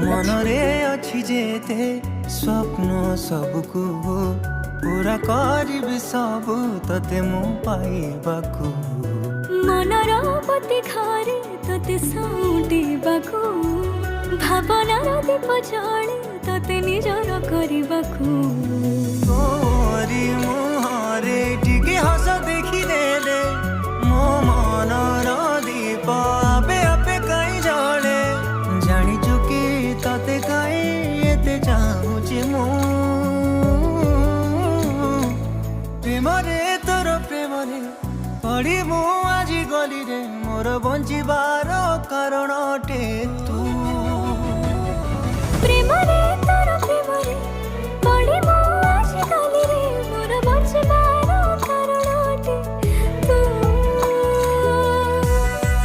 मनरे अच्छी जेते स्वप्न सबको पूरा करिबि सब तते मु पाइबाकू मनर पति घरे तते साउंटिबाकू भावनार दीप जळे तते निजर करिबाकू तोरी मुहरे टिके हस देखिदेले मो मनर दीप आपे आपे कहीं जले जानिचु कि तते कहीं एते चाहुछि मु प्रेमरे तोर प्रेमरे पड़ी मु आजी गली रे मोर बंचिबार कारण टे तू